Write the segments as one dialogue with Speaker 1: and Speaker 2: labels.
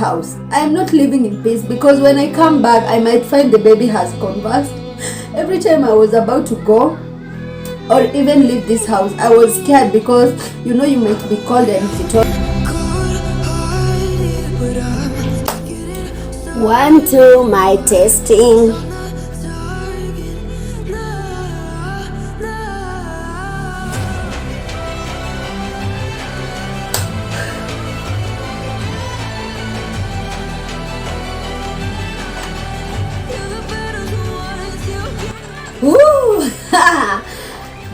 Speaker 1: house. I am not living in peace because when I come back, I might find the baby has convulsed. Every time I was about to go or even leave this house, I was scared because you know you might be called and if you 1, 2, my testing. Woo!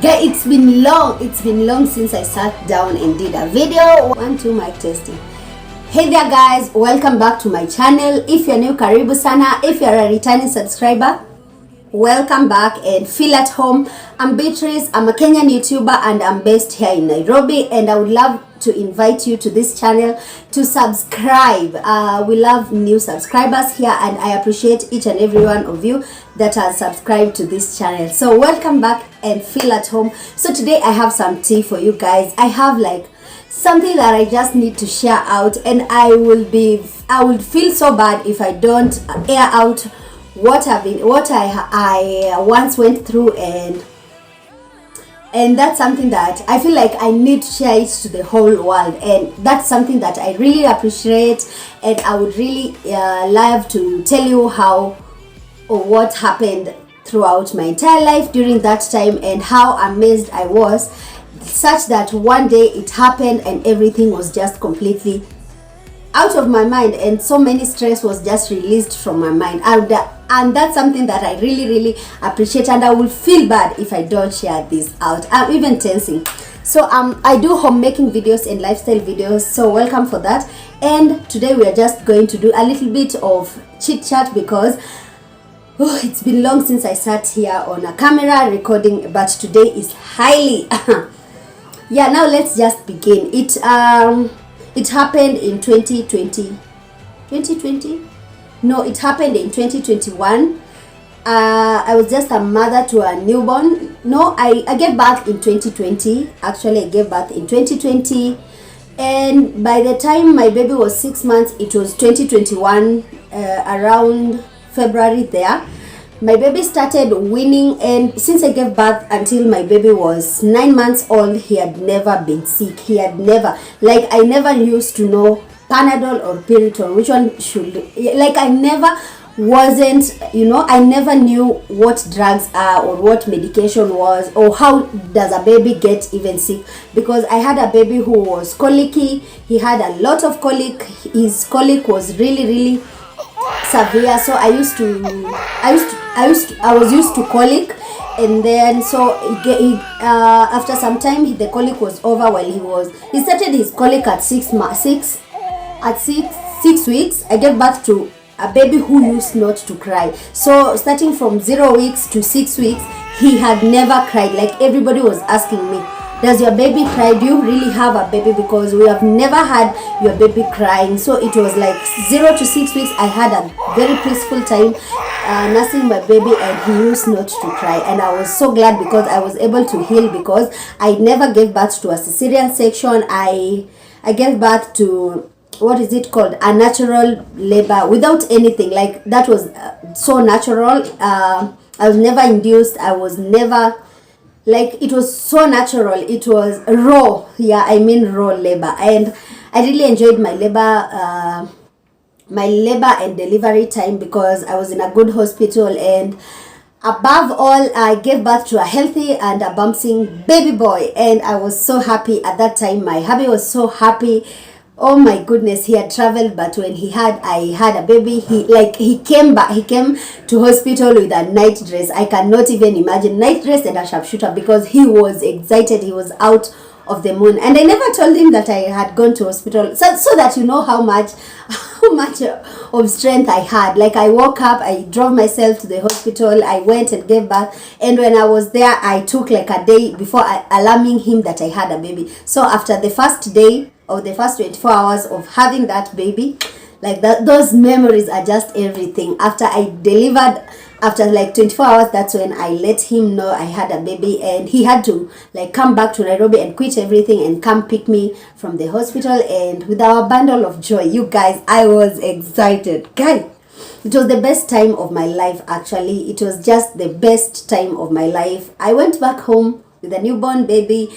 Speaker 1: Guys, it's been long since I sat down and did a video. 1, 2, mic testing. Hey there guys, welcome back to my channel. If you're new, karibu sana. If you're a returning subscriber, welcome back and feel at home. I'm Beatrice, I'm a Kenyan YouTuber and I'm based here in Nairobi, and I would love to invite you to this channel to subscribe. We love new subscribers here and I appreciate each and every one of you that has subscribed to this channel. So welcome back and feel at home. So today I have some tea for you guys. I have like something that I just need to share out, and I would feel so bad if I don't air out what I once went through, and that's something that I feel like I need to share it to the whole world, and that's something that I really appreciate, and I would really love to tell you how or what happened throughout my entire life during that time, and how amazed I was, such that one day it happened and everything was just completely out of my mind, and so many stress was just released from my mind, and that's something that I really appreciate, and I will feel bad if I don't share this out. I'm even tensing. So I do homemaking videos and lifestyle videos, so welcome for that. And today we are just going to do a little bit of chit chat because it's been long since I sat here on a camera recording, but today is highly yeah, now let's just begin. It happened in 2020. No, it happened in 2021. I was just a mother to a newborn. No, I gave birth in 2020. Actually, I gave birth in 2020. And by the time my baby was 6 months, it was 2021, around February there. My baby started weaning, and since I gave birth until my baby was 9 months old, he had never been sick. He had never, like, I never used to know Panadol or Piriton, which one should, like, I never wasn't, you know, I never knew what drugs are or what medication was, or how does a baby get even sick, because I had a baby who was colicky. He had a lot of colic. His colic was really severe, so I was used to colic, and then so after some time the colic was over. While he started his colic at 6 weeks. I gave birth to a baby who used not to cry. So starting from 0 weeks to 6 weeks, he had never cried. Like, everybody was asking me, does your baby cry? Do you really have a baby? Because we have never had your baby crying. So it was like 0 to 6 weeks. I had a very peaceful time nursing my baby, and he used not to cry. And I was so glad because I was able to heal, because I never gave birth to a cesarean section. I gave birth to, what is it called, a natural labor, without anything. Like, that was so natural. I was never induced. I was never, like, it was so natural. It was raw. Yeah, I mean raw labor. And I really enjoyed my labor and delivery time, because I was in a good hospital, and above all, I gave birth to a healthy and a bouncing baby boy, and I was so happy at that time. My hubby was so happy. Oh my goodness, he had traveled, but when I had a baby, he came back. He came to hospital with a night dress. I cannot even imagine, night dress and a sharpshooter, because he was excited. He was out of the moon, and I never told him that I had gone to hospital, so that you know how much of strength I had. Like, I woke up, I drove myself to the hospital, I went and gave birth, and when I was there, I took like a day before alarming him that I had a baby. So after the first day, or the first 24 hours of having that baby, Like that, those memories are just everything. After I delivered, after like 24 hours, that's when I let him know I had a baby, and he had to like come back to Nairobi and quit everything and come pick me from the hospital. And with our bundle of joy, you guys, I was excited. Guys, it was the best time of my life. Actually, it was just the best time of my life. I went back home with a newborn baby.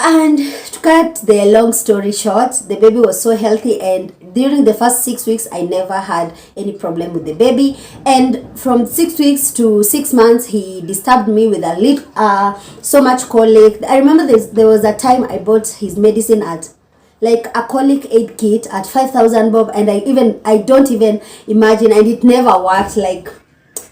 Speaker 1: And to cut the long story short, the baby was so healthy, and during the first 6 weeks I never had any problem with the baby. And from 6 weeks to 6 months, he disturbed me with a little so much colic. I remember there was a time I bought his medicine at like a colic aid kit at 5,000 bob, and I don't even imagine, and it never worked. Like,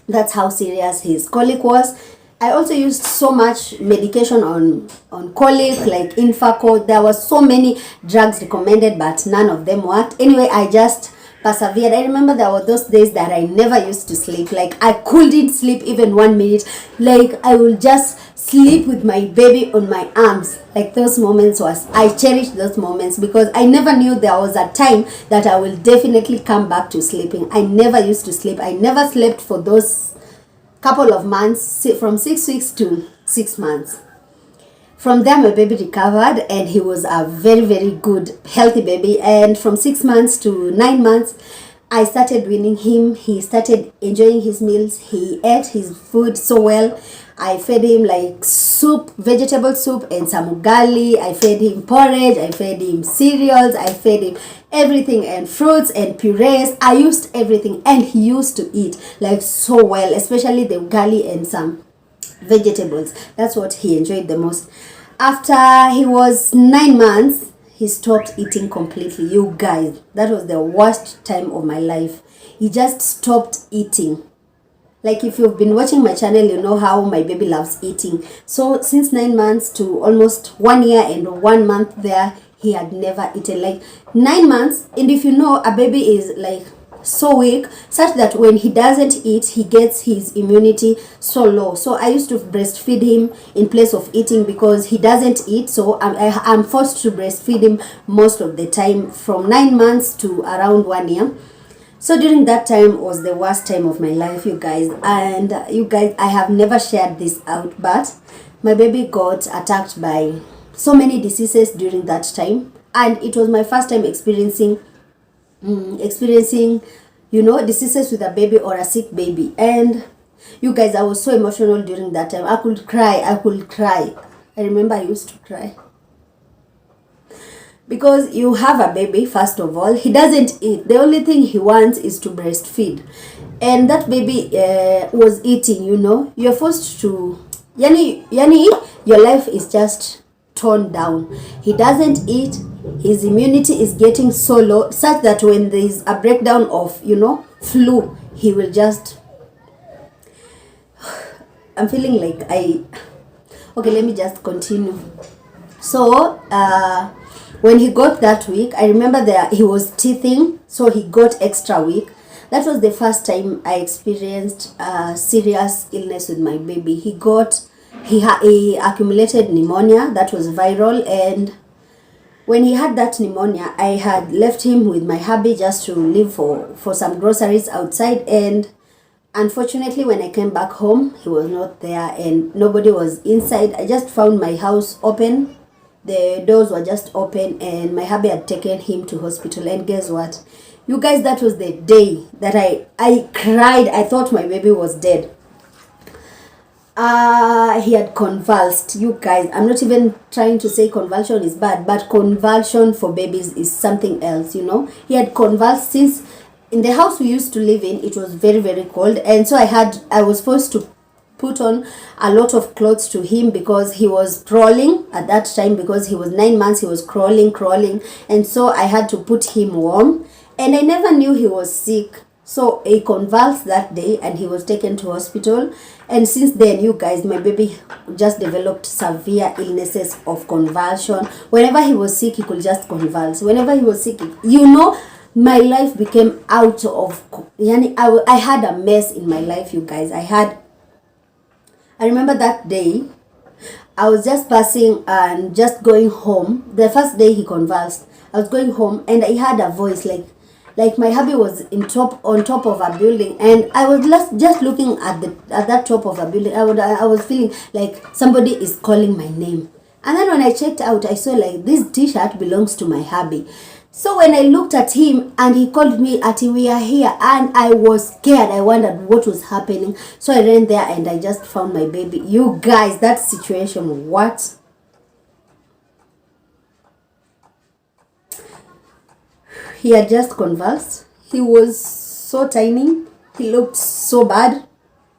Speaker 1: that's how serious his colic was. I also used so much medication on colic, like Infacort. There was so many drugs recommended, but none of them worked. Anyway, I just persevered. I remember there were those days that I never used to sleep. Like, I couldn't sleep even 1 minute. Like, I will just sleep with my baby on my arms. Like, those moments I cherish those moments, because I never knew there was a time that I will definitely come back to sleeping. I never used to sleep. I never slept for those couple of months, from 6 weeks to 6 months. From there, my baby recovered, and he was a very, very good, healthy baby. And from 6 months to 9 months, I started winning him. He started enjoying his meals. He ate his food so well. I fed him like soup, vegetable soup and some ugali. I fed him porridge. I fed him cereals. I fed him everything, and fruits and purees. I used everything, and he used to eat like so well, especially the ugali and some vegetables. That's what he enjoyed the most. After he was 9 months, he stopped eating completely. You guys, that was the worst time of my life. He just stopped eating. Like, if you've been watching my channel, you know how my baby loves eating. So since 9 months to almost 1 year and 1 month there, he had never eaten. Like, 9 months, and if you know, a baby is like so weak, such that when he doesn't eat, he gets his immunity so low. So I used to breastfeed him in place of eating, because he doesn't eat. So I'm forced to breastfeed him most of the time, from 9 months to around 1 year. So during that time was the worst time of my life, you guys. And you guys, I have never shared this out, but my baby got attacked by so many diseases during that time, and it was my first time experiencing you know, diseases with a baby or a sick baby. And you guys, I was so emotional during that time. I could cry. I remember I used to cry, because you have a baby. First of all, he doesn't eat. The only thing he wants is to breastfeed, and that baby was eating. You know, you're forced to, yani your life is just toned down. He doesn't eat. His immunity is getting so low, such that when there is a breakdown of, you know, flu, he will just, I'm feeling like okay, let me just continue. So when he got that weak, I remember that he was teething, so he got extra weak. That was the first time I experienced serious illness with my baby. He accumulated pneumonia that was viral, and when he had that pneumonia, I had left him with my hubby just to leave for some groceries outside. And unfortunately, when I came back home, he was not there and nobody was inside. I just found my house open. The doors were just open, and my hubby had taken him to hospital. And guess what? You guys, that was the day that I cried. I thought my baby was dead. He had convulsed. You guys, I'm not even trying to say convulsion is bad, but convulsion for babies is something else, you know. He had convulsed. Since in the house we used to live in, it was very, very cold, and so I was forced to put on a lot of clothes to him, because he was crawling at that time. Because he was 9 months, he was crawling, and so I had to put him warm, and I never knew he was sick. So he convulsed that day, and he was taken to hospital. And since then, you guys, my baby just developed severe illnesses of convulsion. Whenever he was sick, he could just convulse. Whenever he was sick, you know, my life became out of, I had a mess in my life, you guys. I remember that day, I was just passing and just going home. The first day he convulsed, I was going home, and I heard a voice like, Like my hubby was on top of a building, and I was just looking at that top of a building. I was feeling like somebody is calling my name. And then when I checked out, I saw like this t-shirt belongs to my hubby. So when I looked at him and he called me, Ati, we are here, and I was scared. I wondered what was happening. So I ran there and I just found my baby. You guys, that situation, what? He had just convulsed. He was so tiny. He looked so bad.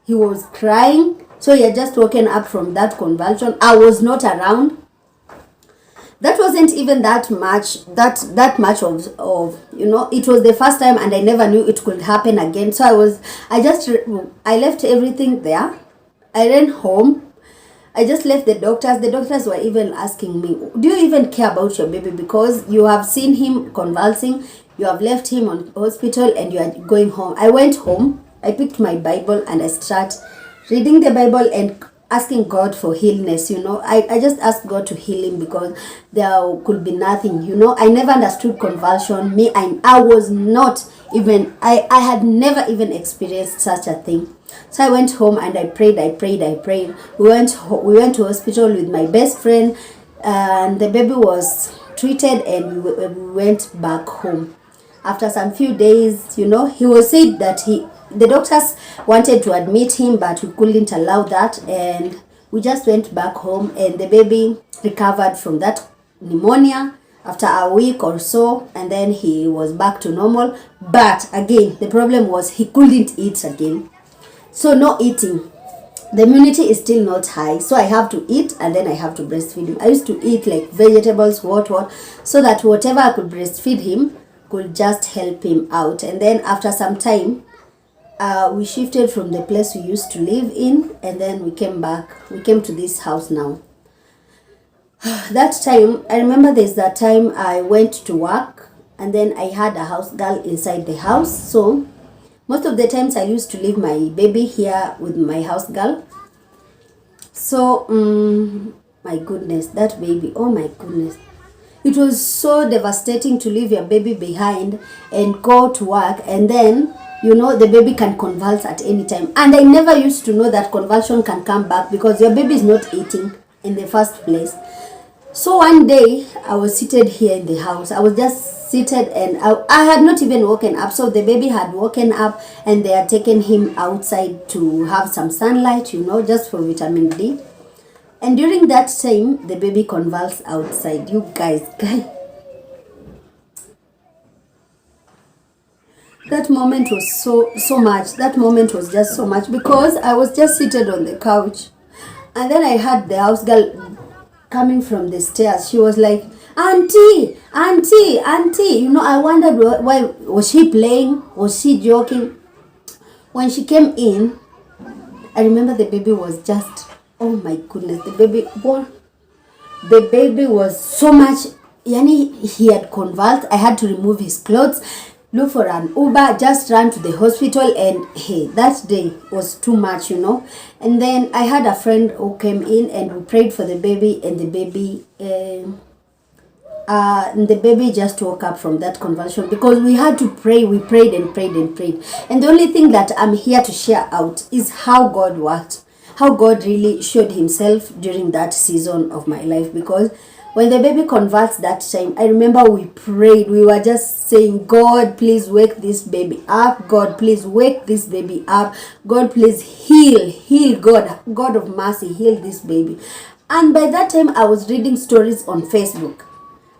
Speaker 1: He was crying. So he had just woken up from that convulsion. I was not around. That wasn't even that much of you know, it was the first time and I never knew it could happen again. So I left everything there. I ran home. I just left the doctors. The doctors were even asking me, do you even care about your baby? Because you have seen him convulsing, you have left him on hospital, and you are going home. I went home, I picked my Bible, and I started reading the Bible and asking God for healness, you know. I just asked God to heal him because there could be nothing, you know. I never understood convulsion. I was not even, I had never even experienced such a thing. So I went home and I prayed. We went to hospital with my best friend, and the baby was treated, and we went back home. After some few days, you know, he was said that the doctors wanted to admit him, but we couldn't allow that, and we just went back home, and the baby recovered from that pneumonia after a week or so, and then he was back to normal. But again, the problem was he couldn't eat again. So no eating. The immunity is still not high, so I have to eat, and then I have to breastfeed him. I used to eat like vegetables, what, so that whatever I could breastfeed him could just help him out. And then after some time, we shifted from the place we used to live in, and then we came back. We came to this house now. That time, I remember there's that time I went to work, and then I had a house girl inside the house. So most of the times I used to leave my baby here with my house girl. So my goodness, that baby, oh my goodness. It was so devastating to leave your baby behind and go to work, and then, you know, the baby can convulse at any time. And I never used to know that convulsion can come back because your baby is not eating in the first place. So one day, I was seated here in the house. I was just seated, and I had not even woken up. So the baby had woken up, and they had taken him outside to have some sunlight, you know, just for vitamin D. And during that time, the baby convulsed outside. You guys. That moment was so much. That moment was just so much because I was just seated on the couch. And then I heard the house girl coming from the stairs. She was like, Auntie. You know, I wondered why. Was she playing? Was she joking? When she came in, I remember the baby was just, oh my goodness, the baby was so much, yani he had convulsed. I had to remove his clothes, look for an Uber, just ran to the hospital, and hey, that day was too much, you know. And then I had a friend who came in, and we prayed for the baby, and the baby just woke up from that convulsion because we had to pray. We prayed and prayed and prayed. And the only thing that I'm here to share out is how God worked, how God really showed himself during that season of my life. Because when the baby convulsed that time, I remember we prayed. We were just saying, God, please wake this baby up. God, please wake this baby up. God, please heal. God of mercy, heal this baby. And by that time, I was reading stories on Facebook,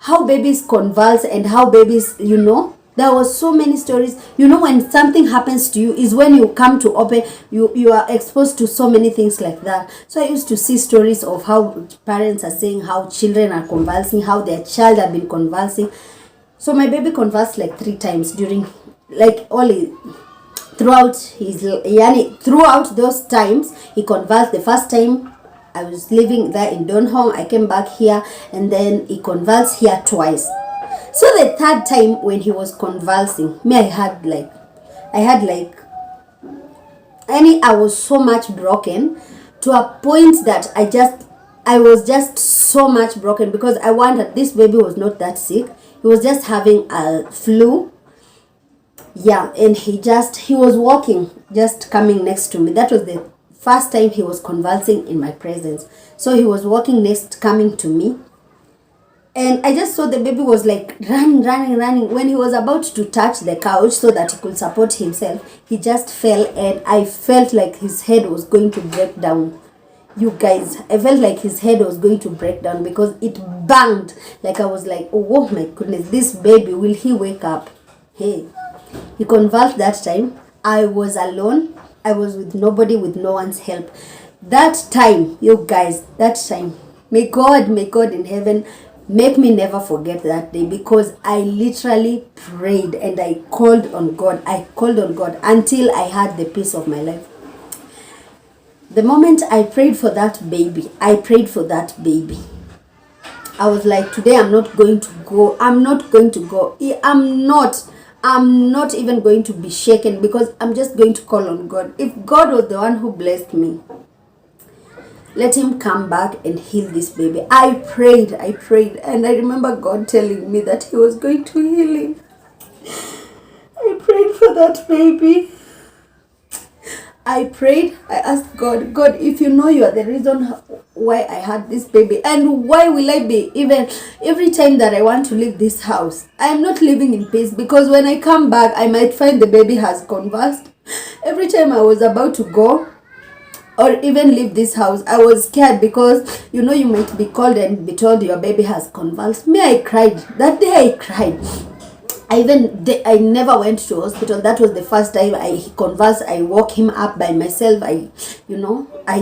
Speaker 1: how babies convulse and how babies, you know, there was so many stories. You know, when something happens to you is when you come to open, you are exposed to so many things like that. So I used to see stories of how parents are saying how children are convulsing, how their child have been convulsing. So my baby convulsed like 3 times during, like, throughout those times, he convulsed. The first time I was living there in Donholm, I came back here, and then he convulsed here twice. So the third time when he was convulsing, I was so much broken to a point that I was just so much broken because I wondered, this baby was not that sick. He was just having a flu. Yeah, and he was walking, just coming next to me. That was the first time he was convulsing in my presence. So he was walking next, coming to me. And I just saw the baby was like running. When he was about to touch the couch so that he could support himself, he just fell, and I felt like his head was going to break down. You guys, I felt like his head was going to break down because it banged. Like I was like, oh my goodness, this baby, will he wake up? Hey, he convulsed that time. I was alone. I was with nobody, with no one's help. That time, you guys, that time, may God in heaven make me never forget that day, because I literally prayed and I called on God. I called on God until I had the peace of my life. The moment I prayed for that baby, I was like, today I'm not going to go. I'm not even going to be shaken, because I'm just going to call on God. If God was the one who blessed me, let him come back and heal this baby. I prayed, and I remember God telling me that he was going to heal him. I prayed for that baby. I prayed, I asked God, if you know you are the reason why I had this baby, and why will I be, even every time that I want to leave this house, I am not living in peace, because when I come back, I might find the baby has convulsed. Every time I was about to go, or even leave this house, I was scared, because you might be called and be told your baby has convulsed. I cried. That day I cried. I never went to hospital. That was the first time he convulsed. I woke him up by myself. I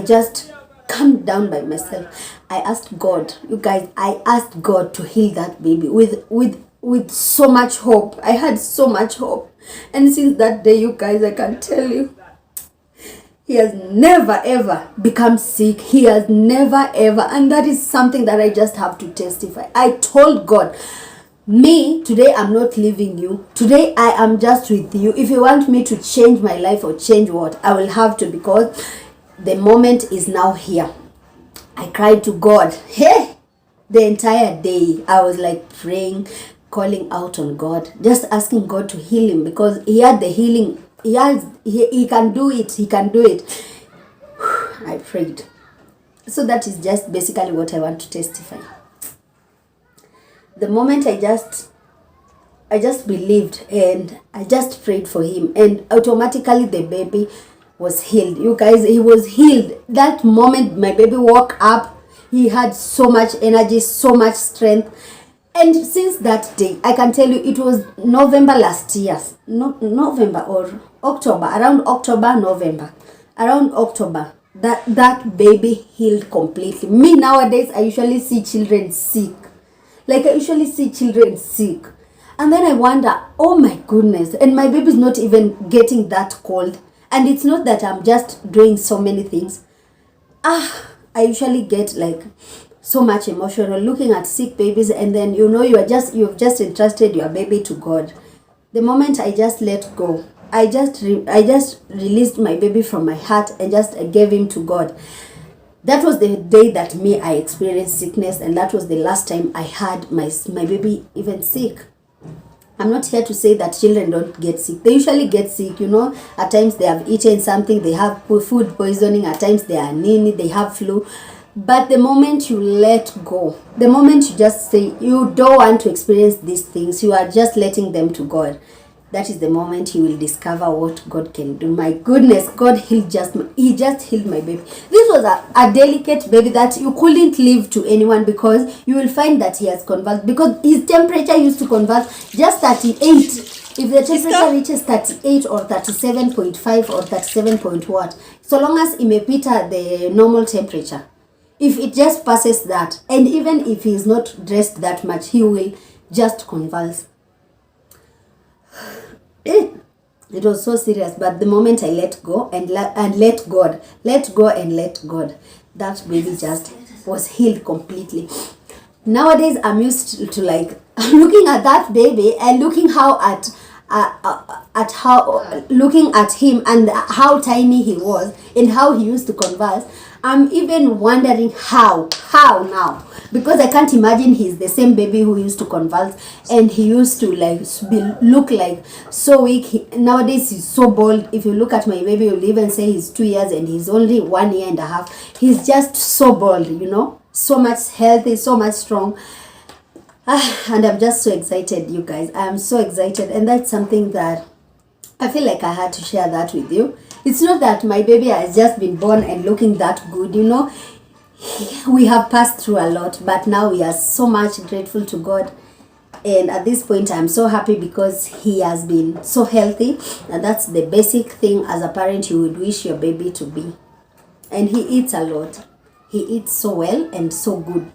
Speaker 1: just calmed down by myself. I asked God, you guys, to heal that baby with so much hope. I had so much hope. And since that day, you guys, I can tell you, he has never ever become sick. He has never ever. And that is something that I just have to testify. I told God, today I'm not leaving you. Today I am just with you. If you want me to change my life or change what, I will have to, because the moment is now here. I cried to God. Hey, the entire day I was like praying, calling out on God, just asking God to heal him, because he had the healing. He can do it. He can do it. I prayed. So that is just basically what I want to testify. The moment I just believed, and I just prayed for him, and automatically the baby was healed. You guys, he was healed. That moment my baby woke up, he had so much energy, so much strength. And since that day, I can tell you, it was November last year, November or October, around October, that baby healed completely. Me nowadays, I usually see children sick. And then I wonder, oh my goodness, and my baby's not even getting that cold. And it's not that I'm just doing so many things. I usually get like so much emotional looking at sick babies, and then you've just entrusted your baby to God. The moment I just let go, I just released my baby from my heart and just gave him to God. That was the day that I experienced sickness, and that was the last time I had my baby even sick. I'm not here to say that children don't get sick. They usually get sick, At times they have eaten something, they have food poisoning. At times they are needy, they have flu. But the moment you let go, the moment you just say you don't want to experience these things, you are just letting them to God. That is the moment you will discover what God can do. My goodness, God He just healed my baby. This was a delicate baby that you couldn't leave to anyone, because you will find that he has convulsed, because his temperature used to convulse just 38. If the temperature reaches 38 or 37.5 or 37 point what, so long as imepita the normal temperature, if it just passes that, and even if he is not dressed that much, he will just convulse. It was so serious, but the moment I let go and let God, that baby just was healed completely. Nowadays, I'm used to like looking at that baby and looking looking at him and how tiny he was and how he used to converse. I'm even wondering how now, because I can't imagine he's the same baby who used to convulse and he used to like look like so weak. Nowadays he's so bold. If you look at my baby, you'll even say he's 2 years and he's only 1 year and a half. He's just so bold, you know, so much healthy, so much strong. And I'm just so excited, you guys. I'm so excited, and that's something that I feel like I had to share that with you. It's not that my baby has just been born and looking that good, you know. We have passed through a lot, but now we are so much grateful to God. And at this point, I'm so happy because he has been so healthy. And that's the basic thing as a parent you would wish your baby to be. And he eats a lot. He eats so well and so good.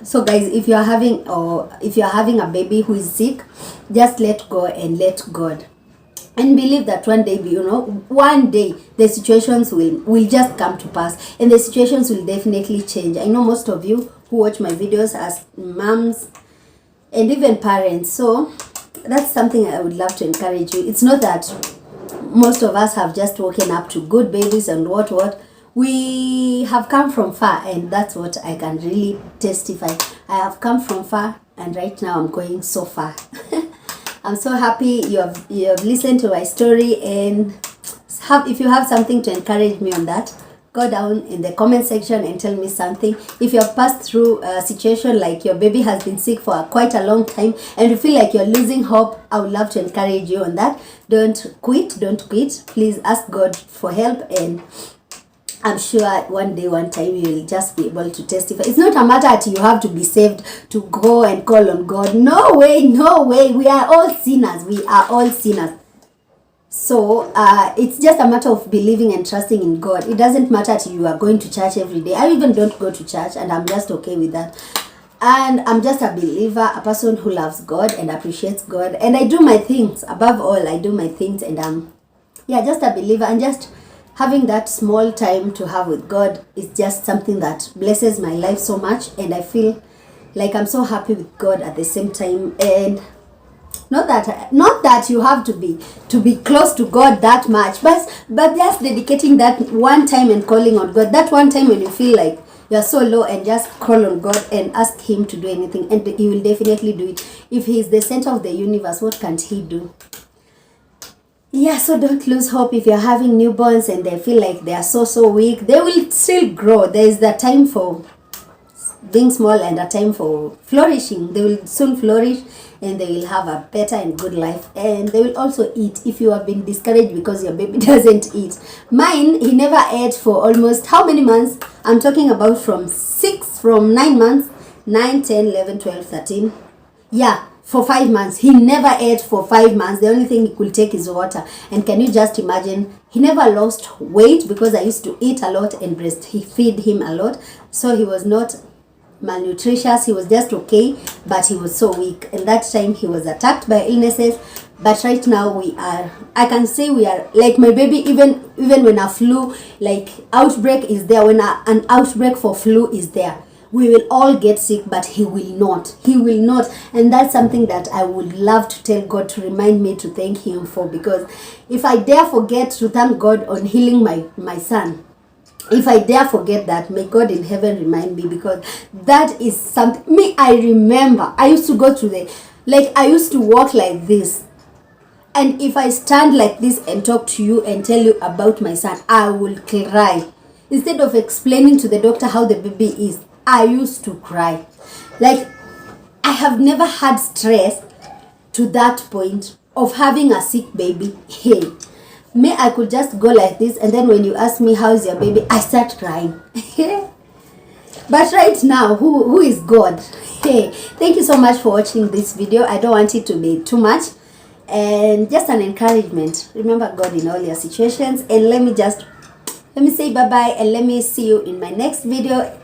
Speaker 1: So guys, if you're having a baby who is sick, just let go and let God, and believe that one day, you know, one day the situations will just come to pass, and the situations will definitely change. I know most of you who watch my videos as moms and even parents, so that's something I would love to encourage you. It's not that most of us have just woken up to good babies and what. We have come from far, and that's what I can really testify. I have come from far, and right now I'm going so far. I'm so happy you have listened to my story, and if you have something to encourage me on that, go down in the comment section and tell me something. If you have passed through a situation like your baby has been sick for quite a long time and you feel like you're losing hope, I would love to encourage you on that. Don't quit. Please ask God for help, and I'm sure one day, one time, you will just be able to testify. It's not a matter that you have to be saved to go and call on God. No way. We are all sinners. So it's just a matter of believing and trusting in God. It doesn't matter that you are going to church every day. I even don't go to church, and I'm just okay with that. And I'm just a believer, a person who loves God and appreciates God. And I do my things. Above all, I do my things, and I'm just a believer, and just having that small time to have with God is just something that blesses my life so much, and I feel like I'm so happy with God at the same time. And not that you have to be close to God that much, but just dedicating that one time and calling on God, that one time when you feel like you're so low, and just call on God and ask him to do anything, and he will definitely do it. If he is the center of the universe, what can't he do? Yeah, so don't lose hope. If you're having newborns and they feel like they are so weak, they will still grow. There is that time for being small and a time for flourishing. They will soon flourish, and they will have a better and good life, and they will also eat. If you have been discouraged because your baby doesn't eat, mine, he never ate for almost how many months? I'm talking about from 9 months, 9, 10, 11, 12, 13. Yeah, for 5 months. He never ate for 5 months. The only thing he could take is water. And can you just imagine? He never lost weight because I used to eat a lot and breastfeed him a lot. So he was not malnutritious. He was just okay, but he was so weak. And that time he was attacked by illnesses. But right now I can say we are like my baby. Even when a flu like outbreak is there, when an outbreak for flu is there, we will all get sick, but he will not. And that's something that I would love to tell God to remind me to thank him for, because if I dare forget to thank God on healing my son, if I dare forget that, may God in heaven remind me, because that is something. I remember I used to go to I used to walk like this, and if I stand like this and talk to you and tell you about my son, I will cry. Instead of explaining to the doctor how the baby is, I used to cry. Like, I have never had stress to that point of having a sick baby. Hey, I could just go like this, and then when you ask me how's your baby, I start crying. But right now, who is God? Hey, thank you so much for watching this video. I don't want it to be too much, and just an encouragement. Remember God in all your situations, and let me say bye-bye, and let me see you in my next video.